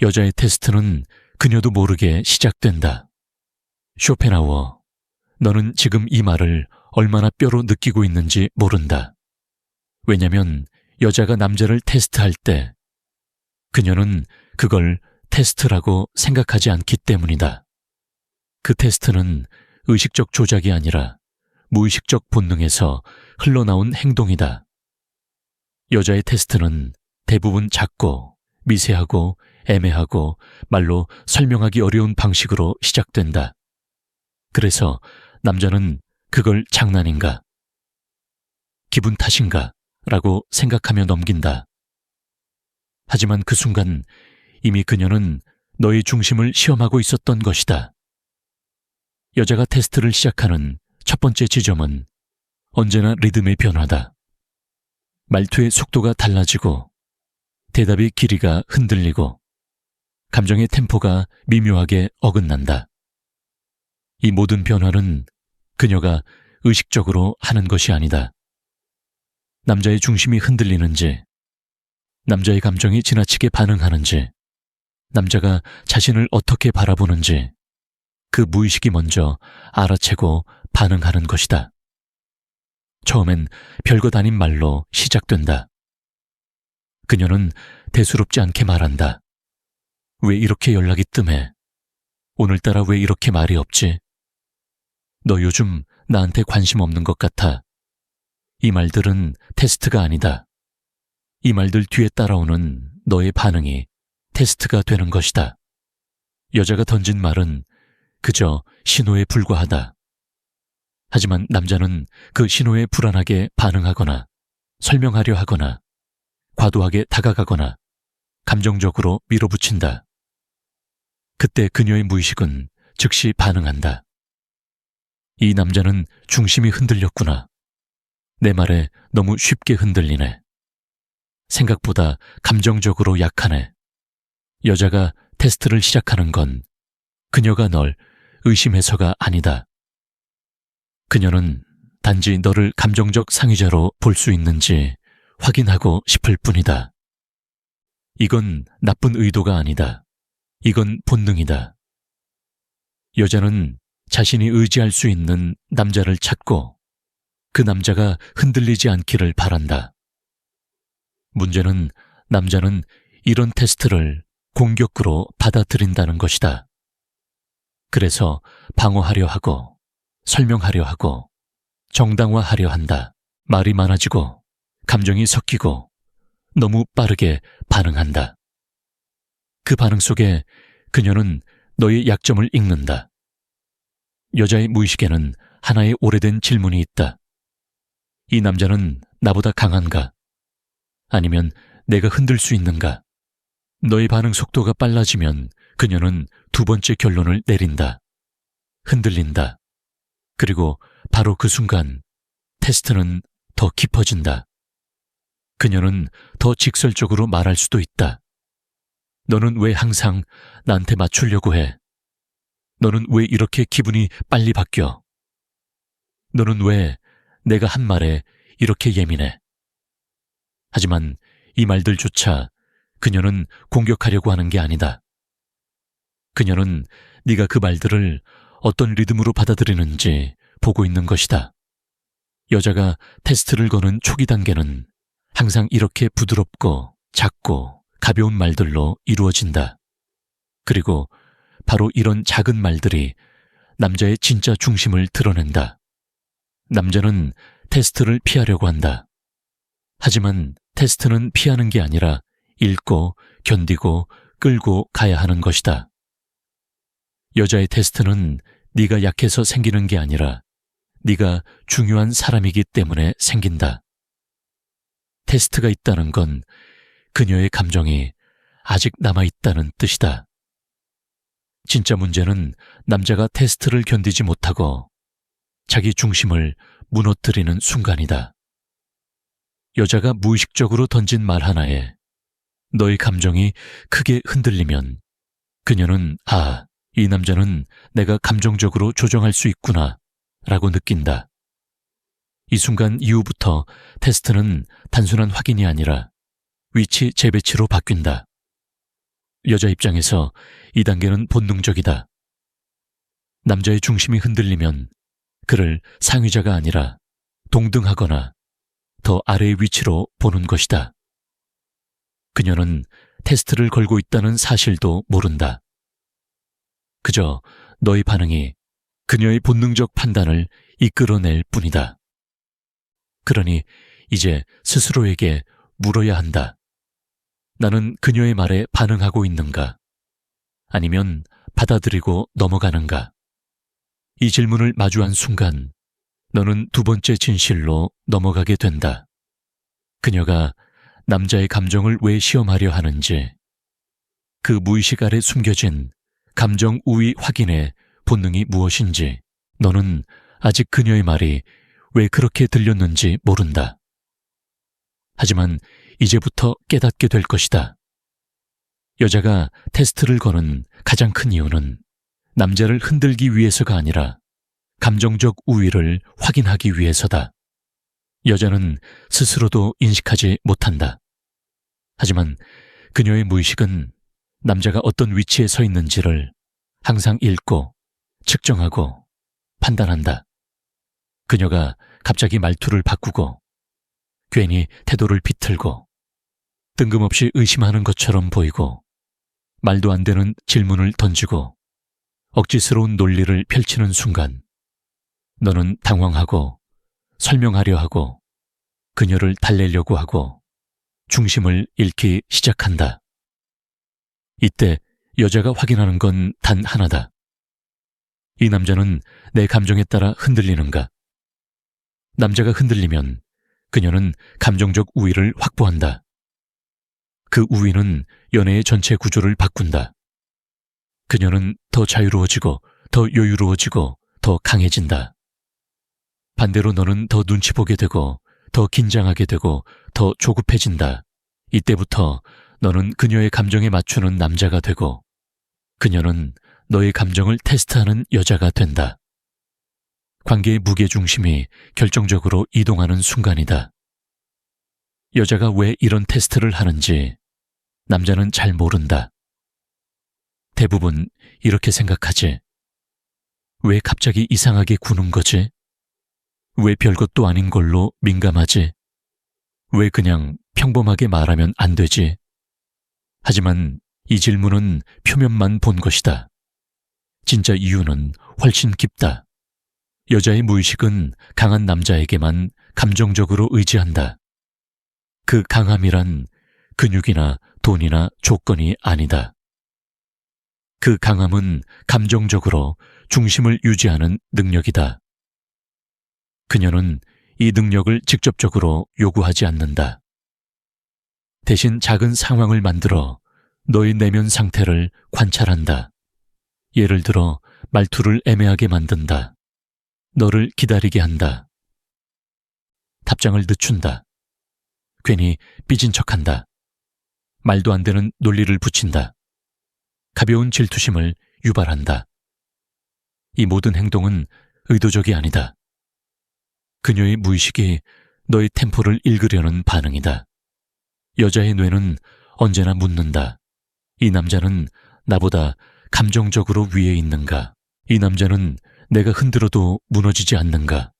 여자의 테스트는 그녀도 모르게 시작된다. 쇼펜하우어, 너는 지금 이 말을 얼마나 뼈로 느끼고 있는지 모른다. 왜냐면 여자가 남자를 테스트할 때 그녀는 그걸 테스트라고 생각하지 않기 때문이다. 그 테스트는 의식적 조작이 아니라 무의식적 본능에서 흘러나온 행동이다. 여자의 테스트는 대부분 작고 미세하고 애매하고 말로 설명하기 어려운 방식으로 시작된다. 그래서 남자는 그걸 장난인가, 기분 탓인가 라고 생각하며 넘긴다. 하지만 그 순간 이미 그녀는 너의 중심을 시험하고 있었던 것이다. 여자가 테스트를 시작하는 첫 번째 지점은 언제나 리듬의 변화다. 말투의 속도가 달라지고 대답의 길이가 흔들리고 감정의 템포가 미묘하게 어긋난다. 이 모든 변화는 그녀가 의식적으로 하는 것이 아니다. 남자의 중심이 흔들리는지, 남자의 감정이 지나치게 반응하는지, 남자가 자신을 어떻게 바라보는지 그 무의식이 먼저 알아채고 반응하는 것이다. 처음엔 별것 아닌 말로 시작된다. 그녀는 대수롭지 않게 말한다. 왜 이렇게 연락이 뜸해? 오늘따라 왜 이렇게 말이 없지? 너 요즘 나한테 관심 없는 것 같아. 이 말들은 테스트가 아니다. 이 말들 뒤에 따라오는 너의 반응이 테스트가 되는 것이다. 여자가 던진 말은 그저 신호에 불과하다. 하지만 남자는 그 신호에 불안하게 반응하거나 설명하려 하거나 과도하게 다가가거나 감정적으로 밀어붙인다. 그때 그녀의 무의식은 즉시 반응한다. 이 남자는 중심이 흔들렸구나. 내 말에 너무 쉽게 흔들리네. 생각보다 감정적으로 약하네. 여자가 테스트를 시작하는 건 그녀가 널 의심해서가 아니다. 그녀는 단지 너를 감정적 상위자로 볼 수 있는지 확인하고 싶을 뿐이다. 이건 나쁜 의도가 아니다. 이건 본능이다. 여자는 자신이 의지할 수 있는 남자를 찾고 그 남자가 흔들리지 않기를 바란다. 문제는 남자는 이런 테스트를 공격으로 받아들인다는 것이다. 그래서 방어하려 하고 설명하려 하고 정당화하려 한다. 말이 많아지고 감정이 섞이고 너무 빠르게 반응한다. 그 반응 속에 그녀는 너의 약점을 읽는다. 여자의 무의식에는 하나의 오래된 질문이 있다. 이 남자는 나보다 강한가? 아니면 내가 흔들 수 있는가? 너의 반응 속도가 빨라지면 그녀는 두 번째 결론을 내린다. 흔들린다. 그리고 바로 그 순간 테스트는 더 깊어진다. 그녀는 더 직설적으로 말할 수도 있다. 너는 왜 항상 나한테 맞추려고 해? 너는 왜 이렇게 기분이 빨리 바뀌어? 너는 왜 내가 한 말에 이렇게 예민해? 하지만 이 말들조차 그녀는 공격하려고 하는 게 아니다. 그녀는 네가 그 말들을 어떤 리듬으로 받아들이는지 보고 있는 것이다. 여자가 테스트를 거는 초기 단계는 항상 이렇게 부드럽고 작고 가벼운 말들로 이루어진다. 그리고 바로 이런 작은 말들이 남자의 진짜 중심을 드러낸다. 남자는 테스트를 피하려고 한다. 하지만 테스트는 피하는 게 아니라 읽고 견디고 끌고 가야 하는 것이다. 여자의 테스트는 네가 약해서 생기는 게 아니라 네가 중요한 사람이기 때문에 생긴다. 테스트가 있다는 건 그녀의 감정이 아직 남아있다는 뜻이다. 진짜 문제는 남자가 테스트를 견디지 못하고 자기 중심을 무너뜨리는 순간이다. 여자가 무의식적으로 던진 말 하나에 너의 감정이 크게 흔들리면 그녀는 이 남자는 내가 감정적으로 조정할 수 있구나 라고 느낀다. 이 순간 이후부터 테스트는 단순한 확인이 아니라 위치 재배치로 바뀐다. 여자 입장에서 이 단계는 본능적이다. 남자의 중심이 흔들리면 그를 상위자가 아니라 동등하거나 더 아래의 위치로 보는 것이다. 그녀는 테스트를 걸고 있다는 사실도 모른다. 그저 너의 반응이 그녀의 본능적 판단을 이끌어낼 뿐이다. 그러니 이제 스스로에게 물어야 한다. 나는 그녀의 말에 반응하고 있는가? 아니면 받아들이고 넘어가는가? 이 질문을 마주한 순간 너는 두 번째 진실로 넘어가게 된다. 그녀가 남자의 감정을 왜 시험하려 하는지, 그 무의식 아래 숨겨진 감정 우위 확인의 본능이 무엇인지 너는 아직 그녀의 말이 왜 그렇게 들렸는지 모른다. 하지만 이제부터 깨닫게 될 것이다. 여자가 테스트를 거는 가장 큰 이유는 남자를 흔들기 위해서가 아니라 감정적 우위를 확인하기 위해서다. 여자는 스스로도 인식하지 못한다. 하지만 그녀의 무의식은 남자가 어떤 위치에 서 있는지를 항상 읽고 측정하고 판단한다. 그녀가 갑자기 말투를 바꾸고 괜히 태도를 비틀고 뜬금없이 의심하는 것처럼 보이고 말도 안 되는 질문을 던지고 억지스러운 논리를 펼치는 순간 너는 당황하고 설명하려 하고 그녀를 달래려고 하고 중심을 잃기 시작한다. 이때 여자가 확인하는 건 단 하나다. 이 남자는 내 감정에 따라 흔들리는가? 남자가 흔들리면 그녀는 감정적 우위를 확보한다. 그 우위는 연애의 전체 구조를 바꾼다. 그녀는 더 자유로워지고 더 여유로워지고 더 강해진다. 반대로 너는 더 눈치 보게 되고 더 긴장하게 되고 더 조급해진다. 이때부터 너는 그녀의 감정에 맞추는 남자가 되고 그녀는 너의 감정을 테스트하는 여자가 된다. 관계의 무게중심이 결정적으로 이동하는 순간이다. 여자가 왜 이런 테스트를 하는지 남자는 잘 모른다. 대부분 이렇게 생각하지. 왜 갑자기 이상하게 구는 거지? 왜 별것도 아닌 걸로 민감하지? 왜 그냥 평범하게 말하면 안 되지? 하지만 이 질문은 표면만 본 것이다. 진짜 이유는 훨씬 깊다. 여자의 무의식은 강한 남자에게만 감정적으로 의지한다. 그 강함이란 근육이나 돈이나 조건이 아니다. 그 강함은 감정적으로 중심을 유지하는 능력이다. 그녀는 이 능력을 직접적으로 요구하지 않는다. 대신 작은 상황을 만들어 너의 내면 상태를 관찰한다. 예를 들어 말투를 애매하게 만든다. 너를 기다리게 한다. 답장을 늦춘다. 괜히 삐진 척한다. 말도 안 되는 논리를 붙인다. 가벼운 질투심을 유발한다. 이 모든 행동은 의도적이 아니다. 그녀의 무의식이 너의 템포를 읽으려는 반응이다. 여자의 뇌는 언제나 묻는다. 이 남자는 나보다 감정적으로 위에 있는가? 이 남자는 내가 흔들어도 무너지지 않는가?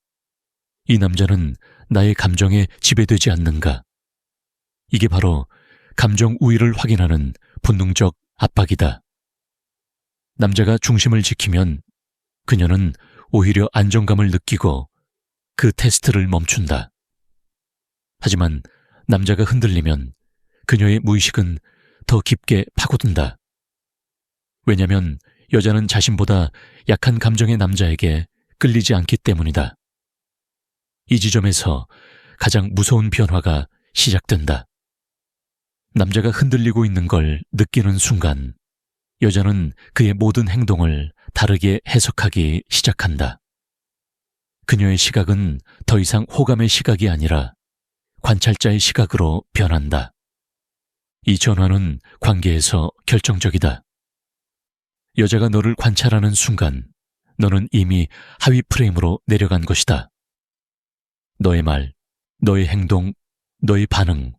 이 남자는 나의 감정에 지배되지 않는가? 이게 바로 감정 우위를 확인하는 본능적 압박이다. 남자가 중심을 지키면 그녀는 오히려 안정감을 느끼고 그 테스트를 멈춘다. 하지만 남자가 흔들리면 그녀의 무의식은 더 깊게 파고든다. 왜냐하면 여자는 자신보다 약한 감정의 남자에게 끌리지 않기 때문이다. 이 지점에서 가장 무서운 변화가 시작된다. 남자가 흔들리고 있는 걸 느끼는 순간 여자는 그의 모든 행동을 다르게 해석하기 시작한다. 그녀의 시각은 더 이상 호감의 시각이 아니라 관찰자의 시각으로 변한다. 이 전환은 관계에서 결정적이다. 여자가 너를 관찰하는 순간 너는 이미 하위 프레임으로 내려간 것이다. 너의 말, 너의 행동, 너의 반응,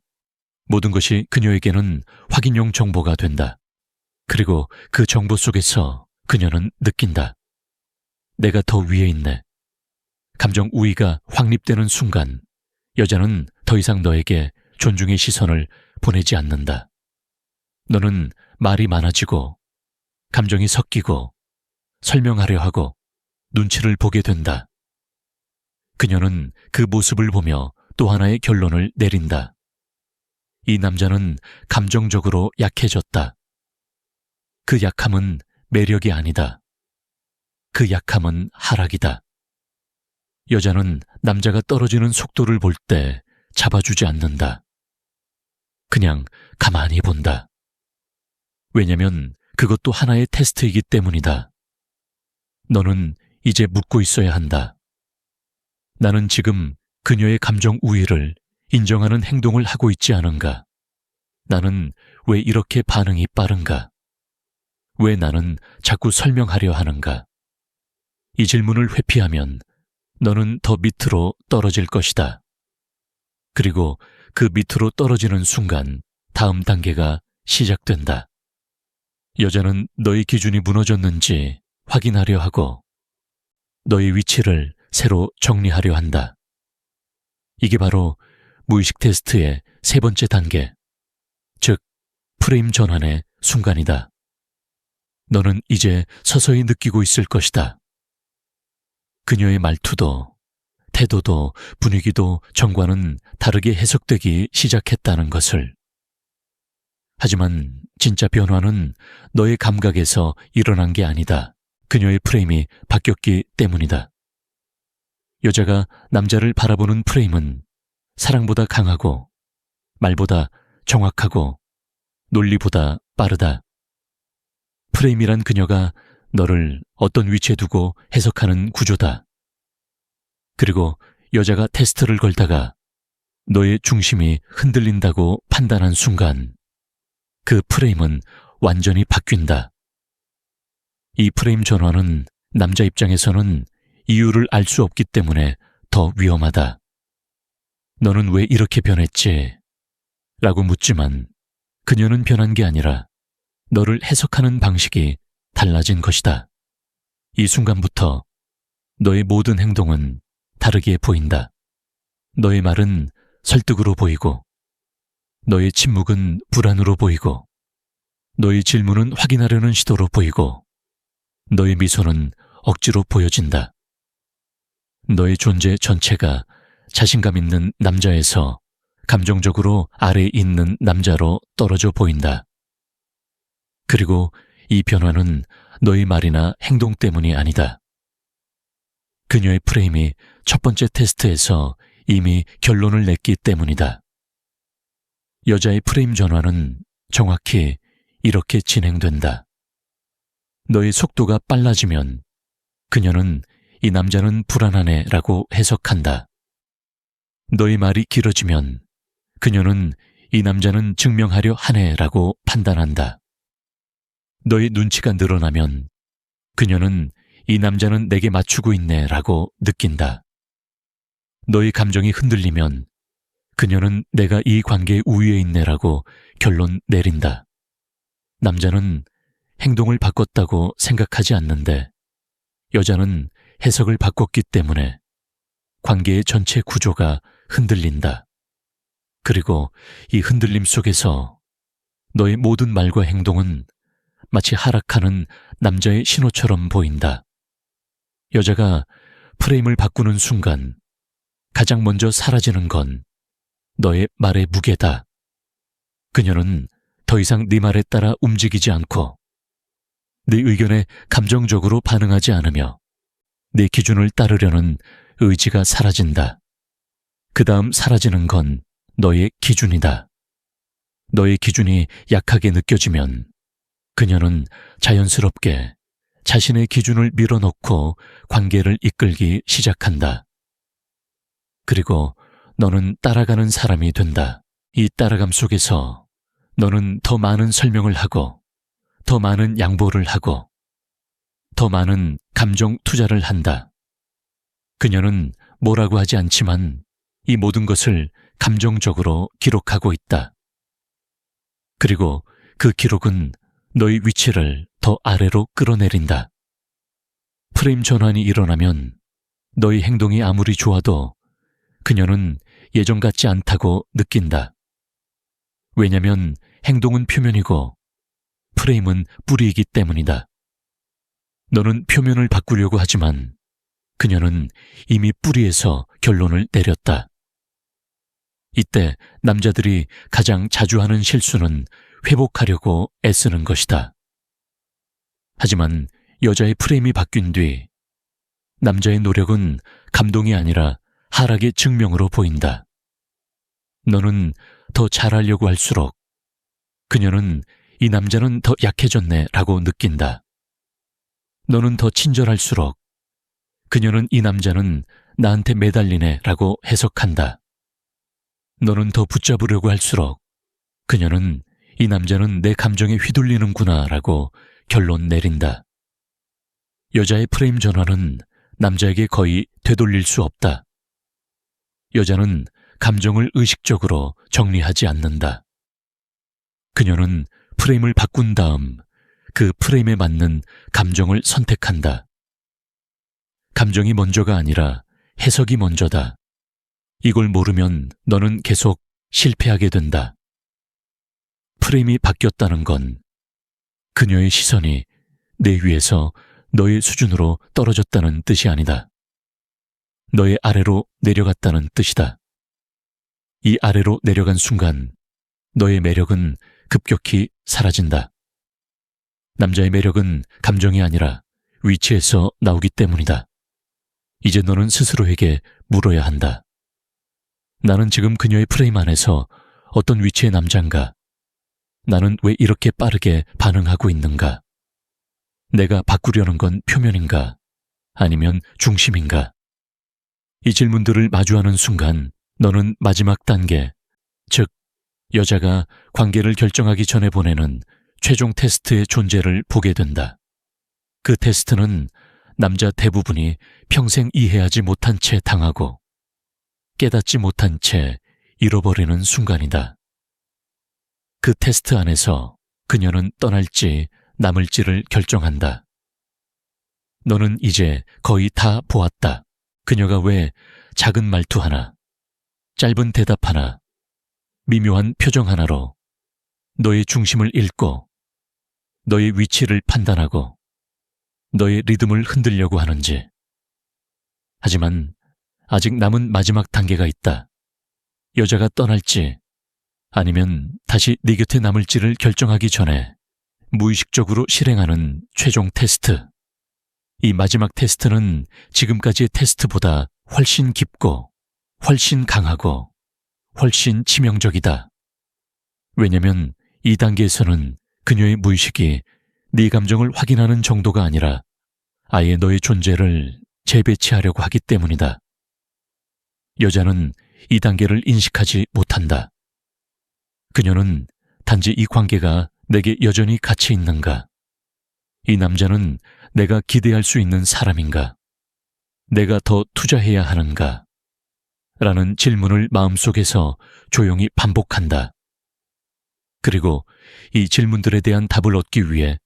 모든 것이 그녀에게는 확인용 정보가 된다. 그리고 그 정보 속에서 그녀는 느낀다. 내가 더 위에 있네. 감정 우위가 확립되는 순간 여자는 더 이상 너에게 존중의 시선을 보내지 않는다. 너는 말이 많아지고 감정이 섞이고 설명하려 하고 눈치를 보게 된다. 그녀는 그 모습을 보며 또 하나의 결론을 내린다. 이 남자는 감정적으로 약해졌다. 그 약함은 매력이 아니다. 그 약함은 하락이다. 여자는 남자가 떨어지는 속도를 볼 때 잡아주지 않는다. 그냥 가만히 본다. 왜냐면 그것도 하나의 테스트이기 때문이다. 너는 이제 묻고 있어야 한다. 나는 지금 그녀의 감정 우위를 인정하는 행동을 하고 있지 않은가? 나는 왜 이렇게 반응이 빠른가? 왜 나는 자꾸 설명하려 하는가? 이 질문을 회피하면 너는 더 밑으로 떨어질 것이다. 그리고 그 밑으로 떨어지는 순간 다음 단계가 시작된다. 여자는 너의 기준이 무너졌는지 확인하려 하고 너의 위치를 새로 정리하려 한다. 이게 바로 무의식 테스트의 세 번째 단계, 즉 프레임 전환의 순간이다. 너는 이제 서서히 느끼고 있을 것이다. 그녀의 말투도, 태도도, 분위기도 전과는 다르게 해석되기 시작했다는 것을. 하지만 진짜 변화는 너의 감각에서 일어난 게 아니다. 그녀의 프레임이 바뀌었기 때문이다. 여자가 남자를 바라보는 프레임은 사랑보다 강하고 말보다 정확하고 논리보다 빠르다. 프레임이란 그녀가 너를 어떤 위치에 두고 해석하는 구조다. 그리고 여자가 테스트를 걸다가 너의 중심이 흔들린다고 판단한 순간 그 프레임은 완전히 바뀐다. 이 프레임 전환은 남자 입장에서는 이유를 알 수 없기 때문에 더 위험하다. 너는 왜 이렇게 변했지? 라고 묻지만 그녀는 변한 게 아니라 너를 해석하는 방식이 달라진 것이다. 이 순간부터 너의 모든 행동은 다르게 보인다. 너의 말은 설득으로 보이고 너의 침묵은 불안으로 보이고 너의 질문은 확인하려는 시도로 보이고 너의 미소는 억지로 보여진다. 너의 존재 전체가 자신감 있는 남자에서 감정적으로 아래에 있는 남자로 떨어져 보인다. 그리고 이 변화는 너의 말이나 행동 때문이 아니다. 그녀의 프레임이 첫 번째 테스트에서 이미 결론을 냈기 때문이다. 여자의 프레임 전환은 정확히 이렇게 진행된다. 너의 속도가 빨라지면 그녀는 이 남자는 불안하네 라고 해석한다. 너의 말이 길어지면 그녀는 이 남자는 증명하려 하네 라고 판단한다. 너의 눈치가 늘어나면 그녀는 이 남자는 내게 맞추고 있네 라고 느낀다. 너의 감정이 흔들리면 그녀는 내가 이 관계의 우위에 있네 라고 결론 내린다. 남자는 행동을 바꿨다고 생각하지 않는데 여자는 해석을 바꿨기 때문에 관계의 전체 구조가 흔들린다. 그리고 이 흔들림 속에서 너의 모든 말과 행동은 마치 하락하는 남자의 신호처럼 보인다. 여자가 프레임을 바꾸는 순간 가장 먼저 사라지는 건 너의 말의 무게다. 그녀는 더 이상 네 말에 따라 움직이지 않고 네 의견에 감정적으로 반응하지 않으며 네 기준을 따르려는 의지가 사라진다. 그 다음 사라지는 건 너의 기준이다. 너의 기준이 약하게 느껴지면 그녀는 자연스럽게 자신의 기준을 밀어넣고 관계를 이끌기 시작한다. 그리고 너는 따라가는 사람이 된다. 이 따라감 속에서 너는 더 많은 설명을 하고 더 많은 양보를 하고 더 많은 감정 투자를 한다. 그녀는 뭐라고 하지 않지만 이 모든 것을 감정적으로 기록하고 있다. 그리고 그 기록은 너의 위치를 더 아래로 끌어내린다. 프레임 전환이 일어나면 너의 행동이 아무리 좋아도 그녀는 예전 같지 않다고 느낀다. 왜냐면 행동은 표면이고 프레임은 뿌리이기 때문이다. 너는 표면을 바꾸려고 하지만 그녀는 이미 뿌리에서 결론을 내렸다. 이때 남자들이 가장 자주 하는 실수는 회복하려고 애쓰는 것이다. 하지만 여자의 프레임이 바뀐 뒤 남자의 노력은 감동이 아니라 하락의 증명으로 보인다. 너는 더 잘하려고 할수록 그녀는 이 남자는 더 약해졌네 라고 느낀다. 너는 더 친절할수록 그녀는 이 남자는 나한테 매달리네 라고 해석한다. 너는 더 붙잡으려고 할수록 그녀는 이 남자는 내 감정에 휘둘리는구나 라고 결론 내린다. 여자의 프레임 전환은 남자에게 거의 되돌릴 수 없다. 여자는 감정을 의식적으로 정리하지 않는다. 그녀는 프레임을 바꾼 다음 그 프레임에 맞는 감정을 선택한다. 감정이 먼저가 아니라 해석이 먼저다. 이걸 모르면 너는 계속 실패하게 된다. 프레임이 바뀌었다는 건 그녀의 시선이 내 위에서 너의 수준으로 떨어졌다는 뜻이 아니다. 너의 아래로 내려갔다는 뜻이다. 이 아래로 내려간 순간 너의 매력은 급격히 사라진다. 남자의 매력은 감정이 아니라 위치에서 나오기 때문이다. 이제 너는 스스로에게 물어야 한다. 나는 지금 그녀의 프레임 안에서 어떤 위치의 남잔가? 나는 왜 이렇게 빠르게 반응하고 있는가? 내가 바꾸려는 건 표면인가? 아니면 중심인가? 이 질문들을 마주하는 순간 너는 마지막 단계, 즉 여자가 관계를 결정하기 전에 보내는 최종 테스트의 존재를 보게 된다. 그 테스트는 남자 대부분이 평생 이해하지 못한 채 당하고 깨닫지 못한 채 잃어버리는 순간이다. 그 테스트 안에서 그녀는 떠날지 남을지를 결정한다. 너는 이제 거의 다 보았다. 그녀가 왜 작은 말투 하나, 짧은 대답 하나, 미묘한 표정 하나로 너의 중심을 읽고 너의 위치를 판단하고 너의 리듬을 흔들려고 하는지. 하지만 아직 남은 마지막 단계가 있다. 여자가 떠날지 아니면 다시 네 곁에 남을지를 결정하기 전에 무의식적으로 실행하는 최종 테스트. 이 마지막 테스트는 지금까지의 테스트보다 훨씬 깊고 훨씬 강하고 훨씬 치명적이다. 왜냐면 이 단계에서는 그녀의 무의식이 네 감정을 확인하는 정도가 아니라 아예 너의 존재를 재배치하려고 하기 때문이다. 여자는 이 단계를 인식하지 못한다. 그녀는 단지 이 관계가 내게 여전히 가치 있는가? 이 남자는 내가 기대할 수 있는 사람인가? 내가 더 투자해야 하는가? 라는 질문을 마음속에서 조용히 반복한다. 그리고 이 질문들에 대한 답을 얻기 위해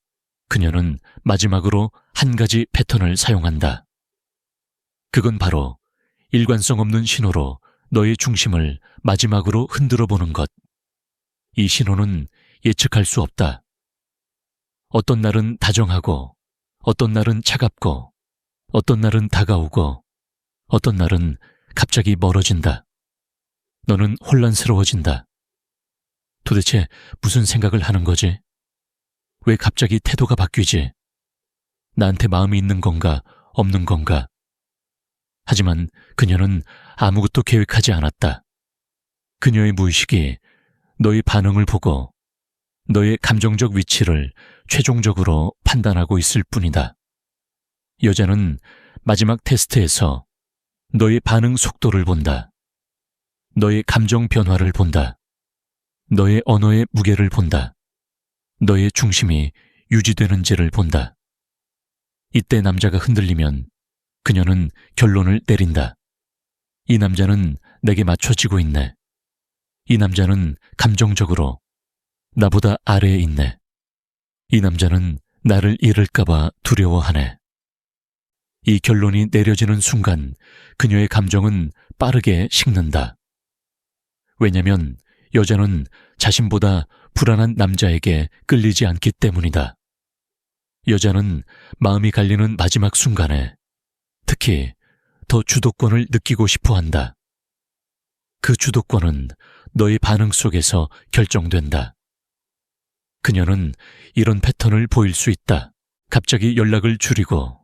그녀는 마지막으로 한 가지 패턴을 사용한다. 그건 바로 일관성 없는 신호로 너의 중심을 마지막으로 흔들어 보는 것. 이 신호는 예측할 수 없다. 어떤 날은 다정하고, 어떤 날은 차갑고, 어떤 날은 다가오고, 어떤 날은 갑자기 멀어진다. 너는 혼란스러워진다. 도대체 무슨 생각을 하는 거지? 왜 갑자기 태도가 바뀌지? 나한테 마음이 있는 건가, 없는 건가? 하지만 그녀는 아무것도 계획하지 않았다. 그녀의 무의식이 너의 반응을 보고 너의 감정적 위치를 최종적으로 판단하고 있을 뿐이다. 여자는 마지막 테스트에서 너의 반응 속도를 본다. 너의 감정 변화를 본다. 너의 언어의 무게를 본다. 너의 중심이 유지되는지를 본다. 이때 남자가 흔들리면 그녀는 결론을 내린다. 이 남자는 내게 맞춰지고 있네. 이 남자는 감정적으로 나보다 아래에 있네. 이 남자는 나를 잃을까봐 두려워하네. 이 결론이 내려지는 순간 그녀의 감정은 빠르게 식는다. 왜냐면 여자는 자신보다 불안한 남자에게 끌리지 않기 때문이다. 여자는 마음이 갈리는 마지막 순간에 특히 더 주도권을 느끼고 싶어 한다. 그 주도권은 너의 반응 속에서 결정된다. 그녀는 이런 패턴을 보일 수 있다. 갑자기 연락을 줄이고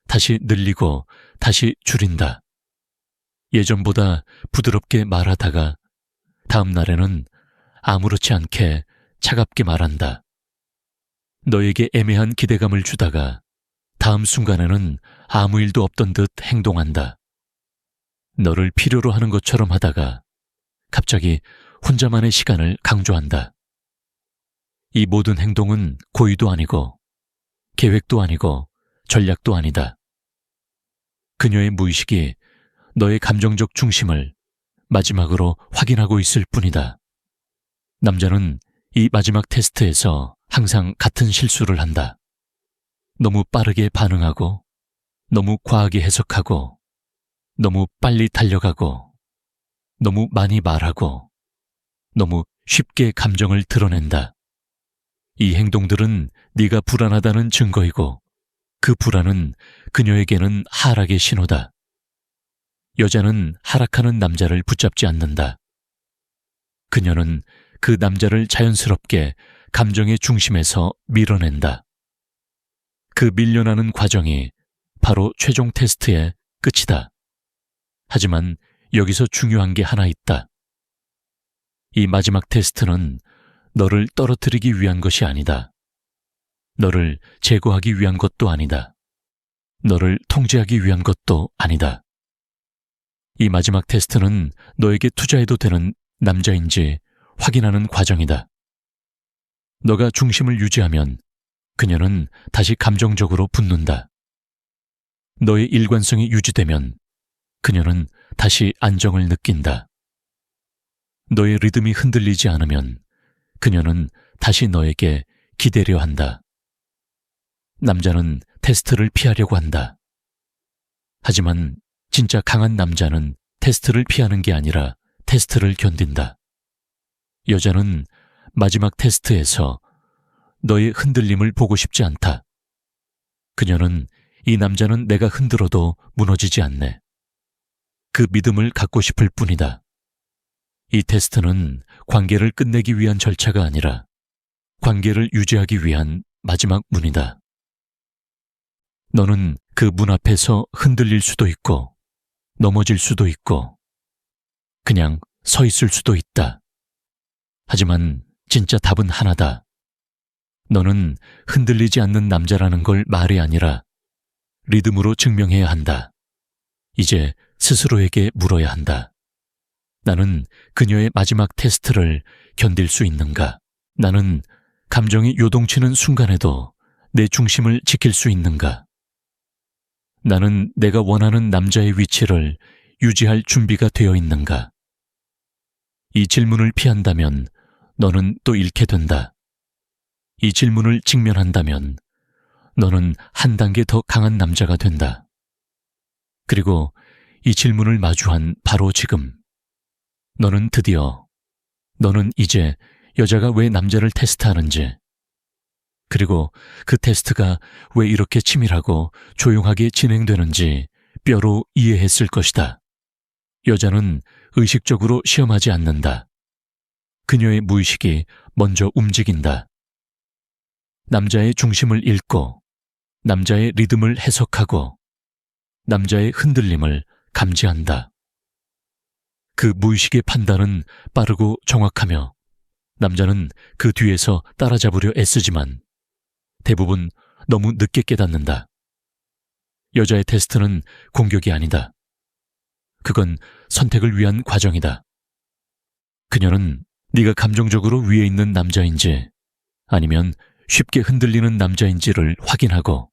다시 늘리고 다시 줄인다. 예전보다 부드럽게 말하다가 다음 날에는 아무렇지 않게 차갑게 말한다. 너에게 애매한 기대감을 주다가 다음 순간에는 아무 일도 없던 듯 행동한다. 너를 필요로 하는 것처럼 하다가 갑자기 혼자만의 시간을 강조한다. 이 모든 행동은 고의도 아니고 계획도 아니고 전략도 아니다. 그녀의 무의식이 너의 감정적 중심을 마지막으로 확인하고 있을 뿐이다. 남자는 이 마지막 테스트에서 항상 같은 실수를 한다. 너무 빠르게 반응하고, 너무 과하게 해석하고, 너무 빨리 달려가고, 너무 많이 말하고, 너무 쉽게 감정을 드러낸다. 이 행동들은 네가 불안하다는 증거이고 그 불안은 그녀에게는 하락의 신호다. 여자는 하락하는 남자를 붙잡지 않는다. 그녀는 그 남자를 자연스럽게 감정의 중심에서 밀어낸다. 그 밀려나는 과정이 바로 최종 테스트의 끝이다. 하지만 여기서 중요한 게 하나 있다. 이 마지막 테스트는 너를 떨어뜨리기 위한 것이 아니다. 너를 제거하기 위한 것도 아니다. 너를 통제하기 위한 것도 아니다. 이 마지막 테스트는 너에게 투자해도 되는 남자인지 확인하는 과정이다. 너가 중심을 유지하면 그녀는 다시 감정적으로 붙는다. 너의 일관성이 유지되면 그녀는 다시 안정을 느낀다. 너의 리듬이 흔들리지 않으면 그녀는 다시 너에게 기대려 한다. 남자는 테스트를 피하려고 한다. 하지만 진짜 강한 남자는 테스트를 피하는 게 아니라 테스트를 견딘다. 여자는 마지막 테스트에서 너의 흔들림을 보고 싶지 않다. 그녀는 이 남자는 내가 흔들어도 무너지지 않네. 그 믿음을 갖고 싶을 뿐이다. 이 테스트는 관계를 끝내기 위한 절차가 아니라 관계를 유지하기 위한 마지막 문이다. 너는 그 문 앞에서 흔들릴 수도 있고 넘어질 수도 있고 그냥 서 있을 수도 있다. 하지만 진짜 답은 하나다. 너는 흔들리지 않는 남자라는 걸 말이 아니라 리듬으로 증명해야 한다. 이제 스스로에게 물어야 한다. 나는 그녀의 마지막 테스트를 견딜 수 있는가? 나는 감정이 요동치는 순간에도 내 중심을 지킬 수 있는가? 나는 내가 원하는 남자의 위치를 유지할 준비가 되어 있는가? 이 질문을 피한다면 너는 또 잃게 된다. 이 질문을 직면한다면 너는 한 단계 더 강한 남자가 된다. 그리고 이 질문을 마주한 바로 지금 너는 이제 여자가 왜 남자를 테스트하는지 그리고 그 테스트가 왜 이렇게 치밀하고 조용하게 진행되는지 뼈로 이해했을 것이다. 여자는 의식적으로 시험하지 않는다. 그녀의 무의식이 먼저 움직인다. 남자의 중심을 읽고 남자의 리듬을 해석하고 남자의 흔들림을 감지한다. 그 무의식의 판단은 빠르고 정확하며 남자는 그 뒤에서 따라잡으려 애쓰지만 대부분 너무 늦게 깨닫는다. 여자의 테스트는 공격이 아니다. 그건 선택을 위한 과정이다. 그녀는 네가 감정적으로 위에 있는 남자인지 아니면 쉽게 흔들리는 남자인지를 확인하고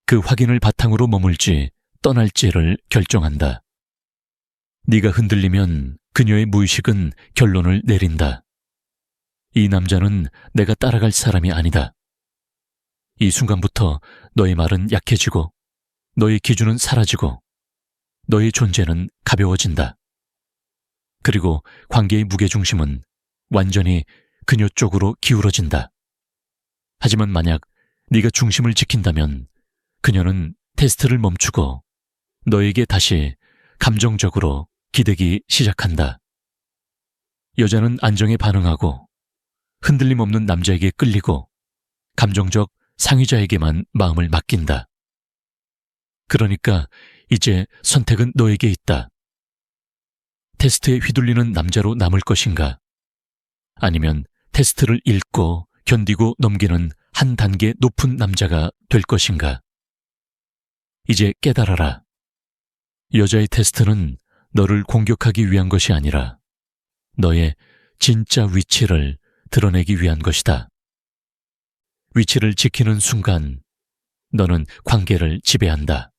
그 확인을 바탕으로 머물지 떠날지를 결정한다. 네가 흔들리면 그녀의 무의식은 결론을 내린다. 이 남자는 내가 따라갈 사람이 아니다. 이 순간부터 너의 말은 약해지고 너의 기준은 사라지고 너의 존재는 가벼워진다. 그리고 관계의 무게중심은 완전히 그녀 쪽으로 기울어진다. 하지만 만약 네가 중심을 지킨다면 그녀는 테스트를 멈추고 너에게 다시 감정적으로 기대기 시작한다. 여자는 안정에 반응하고 흔들림 없는 남자에게 끌리고 감정적 상위자에게만 마음을 맡긴다. 그러니까 이제 선택은 너에게 있다. 테스트에 휘둘리는 남자로 남을 것인가? 아니면 테스트를 읽고 견디고 넘기는 한 단계 높은 남자가 될 것인가? 이제 깨달아라. 여자의 테스트는 너를 공격하기 위한 것이 아니라 너의 진짜 위치를 드러내기 위한 것이다. 위치를 지키는 순간 너는 관계를 지배한다.